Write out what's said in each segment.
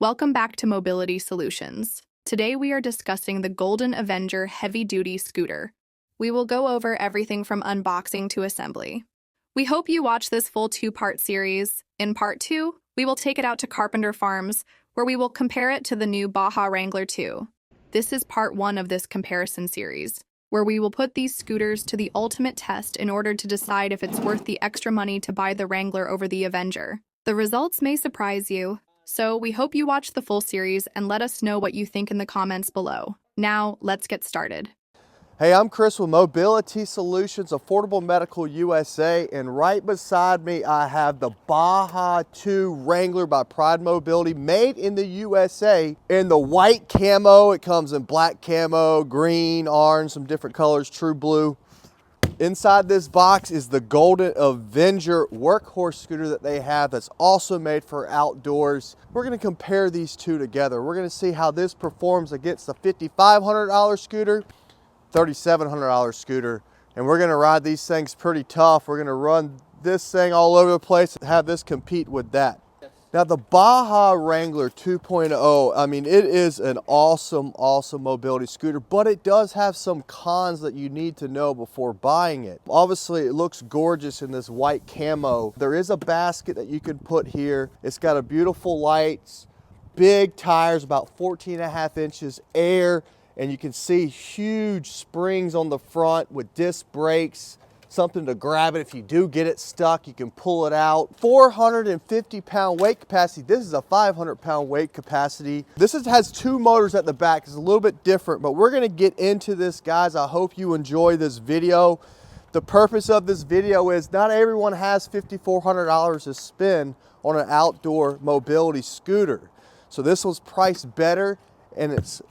Welcome back to Mobility Solutions. Today we are discussing the Golden Avenger heavy-duty scooter. We will go over everything from unboxing to assembly. We hope you watch this full two-part series. In part 2, we will take it out to Carpenter Farms, where we will compare it to the new Baja Wrangler 2. This is part 1 of this comparison series, where we will put these scooters to the ultimate test in order to decide if it's worth the extra money to buy the Wrangler over the Avenger. The results may surprise you, so we hope you watch the full series and let us know what you think in the comments below. Now, let's get started. Hey, I'm Chris with Mobility Solutions, Affordable Medical USA, and right beside me I have the Baja 2 Wrangler by Pride Mobility, made in the USA in the white camo. It comes in black camo, green, orange, some different colors, true blue. Inside this box is the Golden Avenger workhorse scooter that they have that's also made for outdoors. We're going to compare these two together. We're going to see how this performs against the $5,500 scooter, $3,700 scooter, and we're going to ride these things pretty tough. We're going to run this thing all over the place and have this compete with that. Now the Baja Wrangler 2.0, I mean, it is an awesome mobility scooter, but it does have some cons that you need to know before buying it. Obviously, it looks gorgeous in this white camo. There is a basket that you can put here. It's got a beautiful lights, big tires, about 14.5 inches, air, and you can see huge springs on the front with disc brakes. Something to grab it. If you do get it stuck, you can pull it out. 450-pound weight capacity. This is a 500-pound weight capacity. This has two motors at the back. It's a little bit different, but we're gonna get into this, guys. I hope you enjoy this video. The purpose of this video is not everyone has $5,400 to spend on an outdoor mobility scooter. So this was priced better, and it's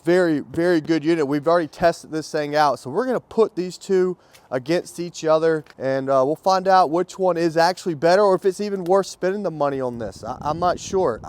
very good unit. We've already tested this thing out, so we're gonna put these two against each other, and we'll find out which one is actually better, or if it's even worth spending the money on this. I'm not sure.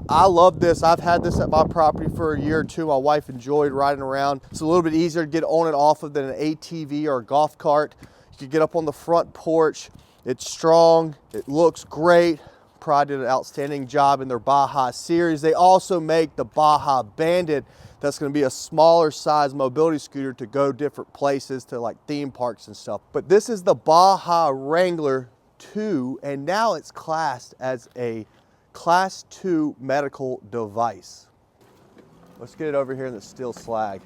I love this. I've had this at my property for a year or two. My wife enjoyed riding around. It's a little bit easier to get on and off of than an ATV or a golf cart. You can get up on the front porch. It's strong. It looks great. Pride did an outstanding job in their Baja Series. They also make the Baja Bandit. That's going to be a smaller size mobility scooter to go different places, to like theme parks and stuff. But this is the Baja Wrangler 2, and now it's classed as a Class 2 medical device. Let's get it over here in the steel slag.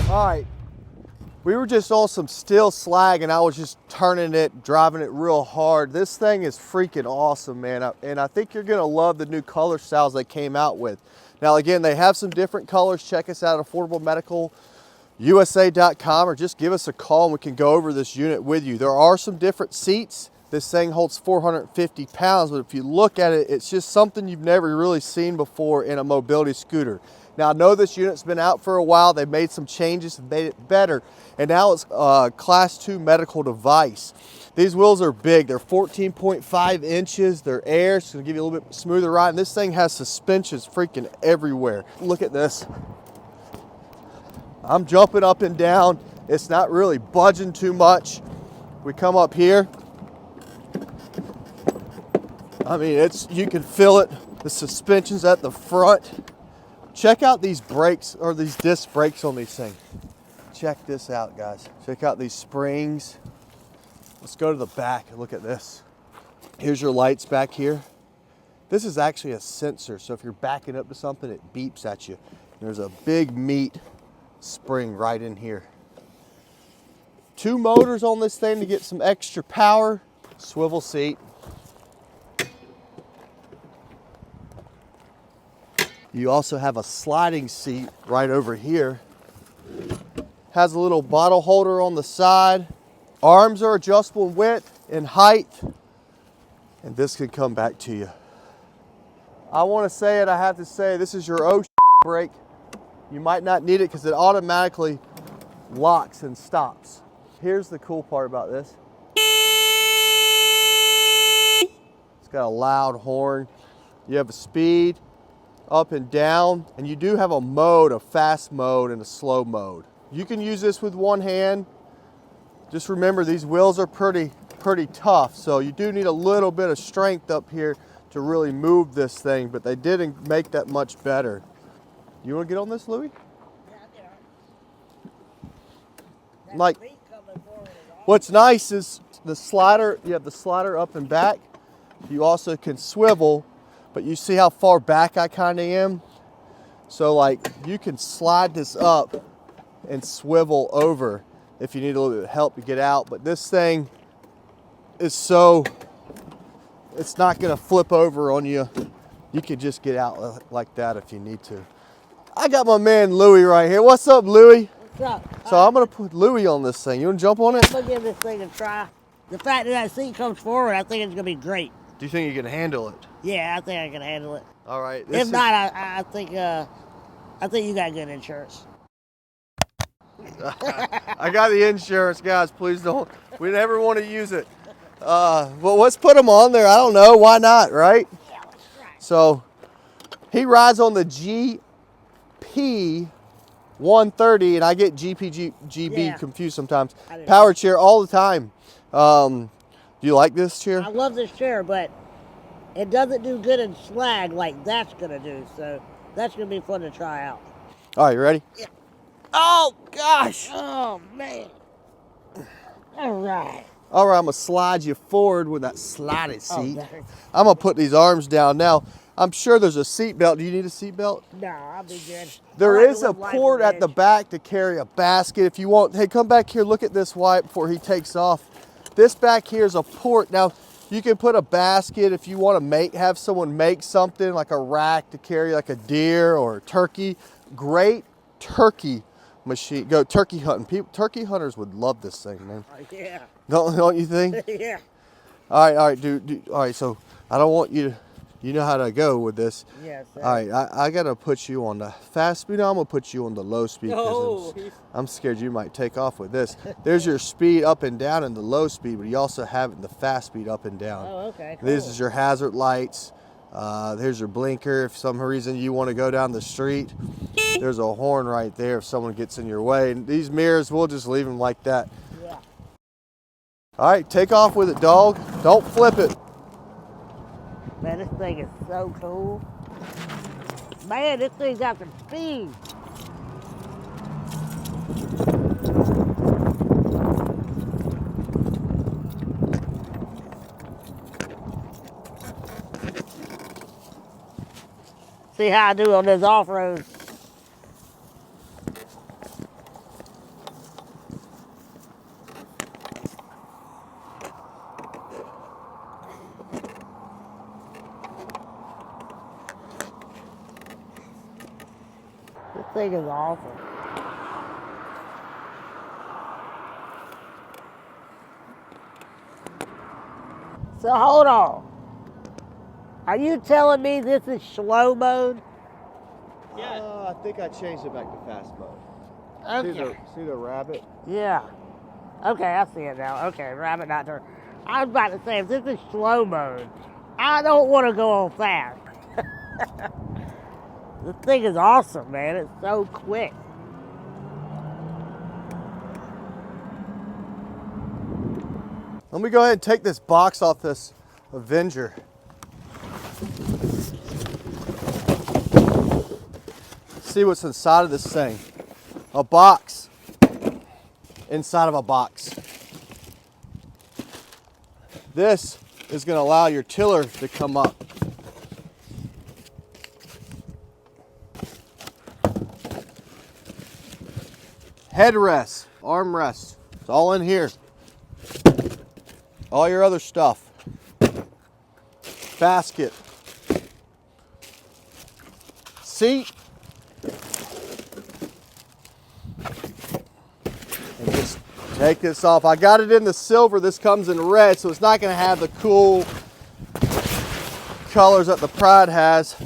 All right, we were just on some steel slag and I was just turning it, driving it real hard. This thing is freaking awesome, man. And I think you're gonna love the new color styles they came out with. Now again, they have some different colors. Check us out at affordablemedicalusa.com, or just give us a call and we can go over this unit with you. There are some different seats. This thing holds 450 pounds, but if you look at it, it's just something you've never really seen before in a mobility scooter. Now I know this unit's been out for a while. They've made some changes and made it better, and now it's a Class 2 medical device. These wheels are big. They're 14.5 inches. They're air, so it's gonna give you a little bit smoother ride. And this thing has suspensions freaking everywhere. Look at this. I'm jumping up and down. It's not really budging too much. We come up here. I mean, you can feel it. The suspension's at the front. Check out these brakes, or these disc brakes on these things. Check this out, guys. Check out these springs. Let's go to the back and look at this. Here's your lights back here. This is actually a sensor, so if you're backing up to something, it beeps at you. There's a big meat spring right in here. Two motors on this thing to get some extra power. Swivel seat. You also have a sliding seat right over here. Has a little bottle holder on the side. Arms are adjustable in width and height. And this can come back to you. I want to say it, I have to say, this is your brake. You might not need it because it automatically locks and stops. Here's the cool part about this. It's got a loud horn. You have a speed, up and down, and you do have a mode, a fast mode and a slow mode. You can use this with one hand. Just remember, these wheels are pretty tough, so you do need a little bit of strength up here to really move this thing, but they didn't make that much better. You want to get on this, Louie? Yeah, Like, what's nice is the slider, you have the slider up and back. You also can swivel, but you see how far back I kind of am? So like, you can slide this up and swivel over if you need a little bit of help to get out, but this thing is it's not gonna flip over on you. You can just get out like that if you need to. I got my man Louie right here. What's up, Louie? what's up? So I'm gonna put Louie on this thing. You wanna jump on it? I'm gonna give this thing a try. The fact that that seat comes forward, I think it's gonna be great. Do you think you can handle it? Yeah, I think I can handle it. All right. If not, I think you got good insurance. I got the insurance, guys. Please don't. We never want to use it. Well, let's put him on there. I don't know. Why not, right? Yeah, let's try. So he rides on the GP 130, and I get GB Yeah. confused sometimes. I do. Power chair all the time. Do you like this chair? I love this chair, but it doesn't do good in slag like that's gonna do. So that's gonna be fun to try out. All right, you ready? Yeah. Oh, gosh. Oh man! All right. All right, I'm going to slide you forward with that sliding Oh, seat. that hurts. I'm going to put these arms down now. I'm sure there's a seat belt. Do you need a seat belt? No, I'll be good. There I like is to a live life port on at the edge. back to carry a basket if you want. Hey, come back here. Look at this white before he takes off. This back here is a port. Now, you can put a basket if you want to have someone make something like a rack to carry like a deer or a turkey. Great turkey machine. Go turkey hunting. Turkey hunters would love this thing, man. Yeah. Don't you think? Yeah. All right, all right, so I don't want you to, you know how to go with this. Yes. All right, I got to put you on the fast speed. I'm going to put you on the low speed because I'm scared you might take off with this. There's your speed up and down in the low speed, but you also have it in the fast speed up and down. Oh, okay. Cool. This is your hazard lights. There's your blinker. If for some reason you want to go down the street, there's a horn right there if someone gets in your way. And these mirrors, we'll just leave them like that. Yeah. All right, take off with it, dog. Don't flip it. Man, this thing is so cool. Man, this thing got some speed. See how I do on this off-road. This thing is awesome. So hold on. Are you telling me this is slow mode? I think I changed it back to fast mode. Okay. See the rabbit? Yeah. Okay, I see it now. Okay, rabbit not turn. I was about to say, if this is slow mode, I don't want to go on fast. This thing is awesome, man. It's so quick. Let me go ahead and take this box off this Avenger. See what's inside of this thing. A box inside of a box. This is going to allow your tiller to come up. Headrest, armrest, it's all in here. All your other stuff. Basket. Seat. And just take this off. I got it in the silver. This comes in red, so it's not going to have the cool colors that the Pride has.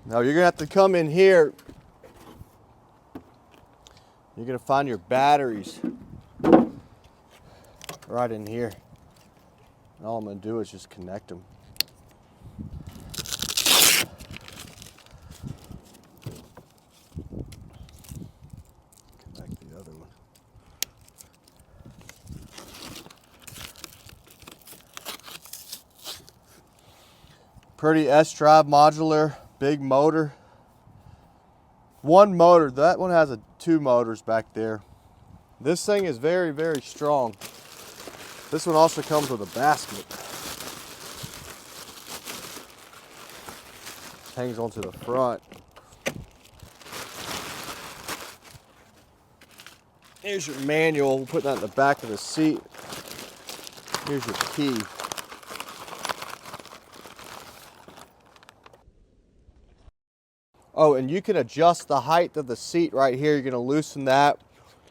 Now you're gonna have to come in here. You're gonna find your batteries right in here. And all I'm gonna do is just connect them. Connect the other one. Pretty S-drive modular. Big motor. One motor. That one has two motors back there. This thing is very, very strong. This one also comes with a basket. Hangs onto the front. Here's your manual. We'll put that in the back of the seat. Here's your key. Oh, and you can adjust the height of the seat right here. You're going to loosen that.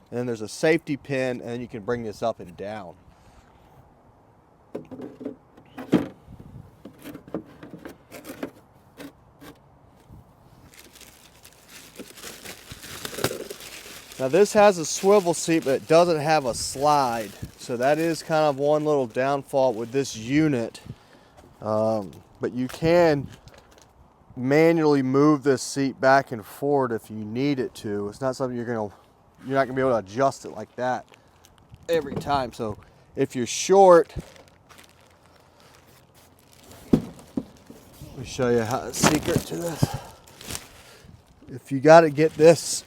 And then there's a safety pin, and you can bring this up and down. Now this has a swivel seat, but it doesn't have a slide. So that is kind of one little downfall with this unit. But you can manually move this seat back and forward if you need it to. It's not something you're not gonna be able to adjust it like that every time. So if you're short, let me show you how the secret to this. If you got to get this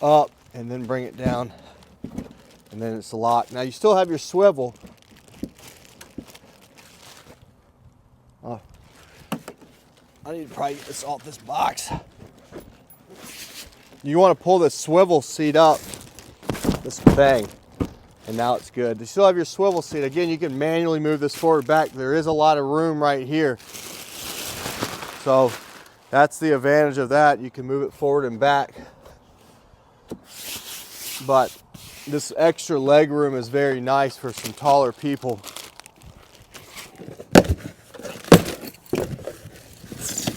up and then bring it down, and then it's locked. Now you still have your swivel. I need to probably get this off this box. You want to pull this swivel seat up, this bang, and now it's good. You still have your swivel seat. Again, you can manually move this forward back. There is a lot of room right here. So that's the advantage of that. You can move it forward and back. But this extra leg room is very nice for some taller people.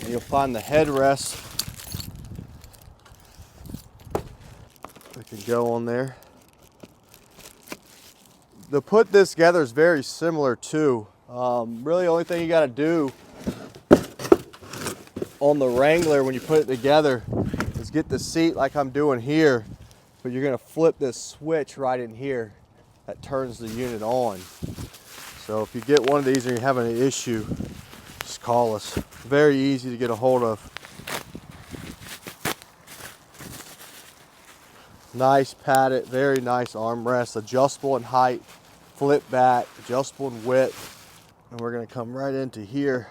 You'll find the headrest that can go on there. To put this together is very similar too. Really, the only thing you got to do on the Wrangler when you put it together is get the seat like I'm doing here, but you're going to flip this switch right in here that turns the unit on. So if you get one of these and you're having an issue, just call us. Very easy to get a hold of. Nice padded, very nice armrest, adjustable in height, flip back, adjustable in width. And we're going to come right into here.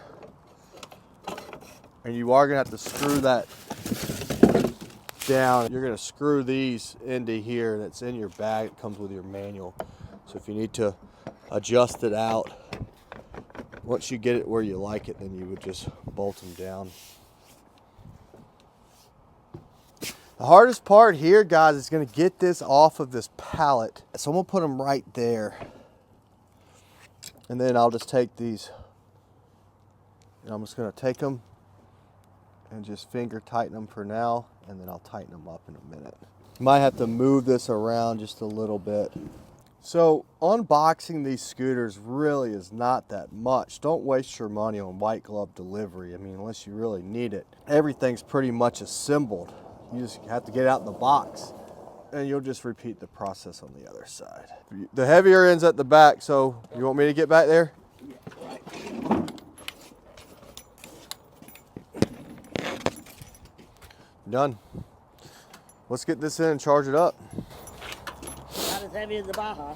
And you are going to have to screw that down. You're going to screw these into here. That's in your bag. It comes with your manual. So if you need to adjust it out, once you get it where you like it, then you would just bolt them down. The hardest part here, guys, is going to get this off of this pallet. So I'm going to put them right there. And then I'll just take these, and I'm just going to take them and just finger tighten them for now, and then I'll tighten them up in a minute. Might have to move this around just a little bit. So unboxing these scooters really is not that much. Don't waste your money on white glove delivery. I mean, unless you really need it. Everything's pretty much assembled. You just have to get it out in the box, and you'll just repeat the process on the other side. The heavier end's at the back, so you want me to get back there? Yeah, right. Done. Let's get this in and charge it up. Not as heavy as the Baja.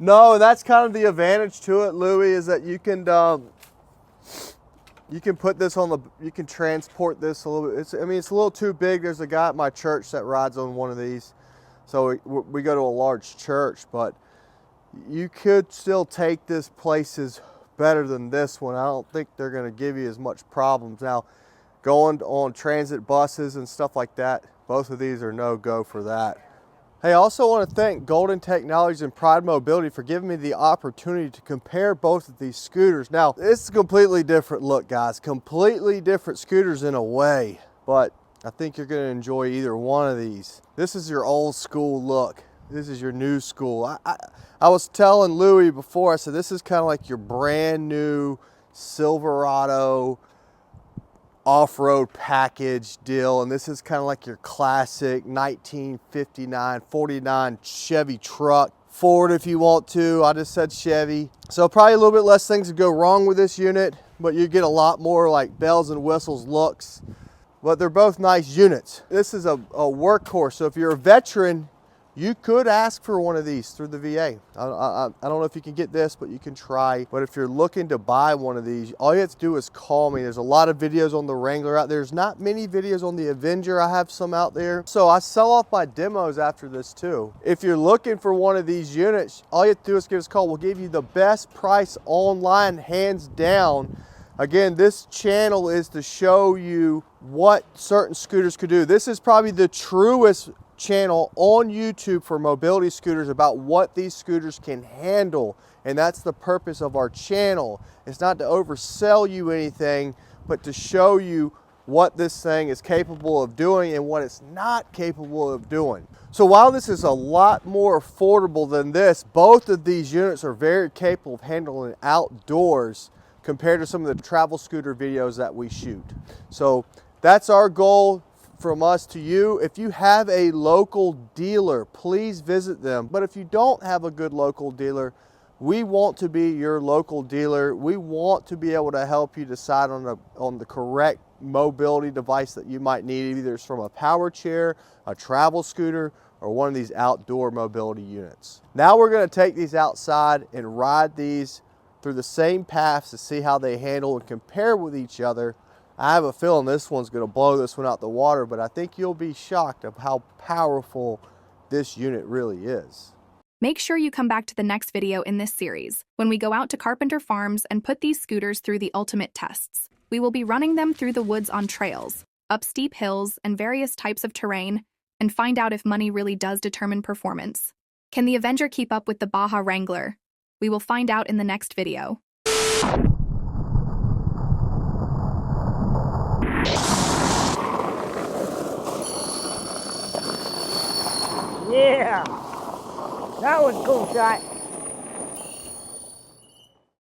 No, that's kind of the advantage to it, Louis, is that you can put this on the, you can transport this a little bit. I mean, it's a little too big. There's a guy at my church that rides on one of these. So we go to a large church, but you could still take this places better than this one. I don't think they're going to give you as much problems. Now, going on transit buses and stuff like that, both of these are no-go for that. Hey, I also want to thank Golden Technologies and Pride Mobility for giving me the opportunity to compare both of these scooters. Now, it's a completely different look, guys. Completely different scooters in a way, but I think you're going to enjoy either one of these. This is your old school look. This is your new school. I was telling Louis before, I said this is kind of like your brand new Silverado off-road package deal, and this is kind of like your classic 1959 49 Chevy truck. Ford if you want to, I just said Chevy. So probably a little bit less things to go wrong with this unit, but you get a lot more like bells and whistles looks, but they're both nice units. This is a workhorse, so if you're a veteran, you could ask for one of these through the VA. I don't know if you can get this, but you can try. But if you're looking to buy one of these, all you have to do is call me. There's a lot of videos on the Wrangler out there. There's not many videos on the Avenger. I have some out there. So I sell off my demos after this too. If you're looking for one of these units, all you have to do is give us a call. We'll give you the best price online, hands down. Again, this channel is to show you what certain scooters could do. This is probably the truest channel on YouTube for mobility scooters about what these scooters can handle, and that's the purpose of our channel. It's not to oversell you anything, but to show you what this thing is capable of doing and what it's not capable of doing. So while this is a lot more affordable than this, both of these units are very capable of handling outdoors compared to some of the travel scooter videos that we shoot. So that's our goal from us to you. If you have a local dealer, please visit them. But if you don't have a good local dealer, we want to be your local dealer. We want to be able to help you decide on the correct mobility device that you might need, either it's from a power chair, a travel scooter, or one of these outdoor mobility units. Now we're going to take these outside and ride these through the same paths to see how they handle and compare with each other. I have a feeling this one's going to blow this one out the water, but I think you'll be shocked of how powerful this unit really is. Make sure you come back to the next video in this series, when we go out to Carpenter Farms and put these scooters through the ultimate tests. We will be running them through the woods on trails, up steep hills and various types of terrain, and find out if money really does determine performance. Can the Avenger keep up with the Baja Wrangler? We will find out in the next video. Yeah, that was a cool shot.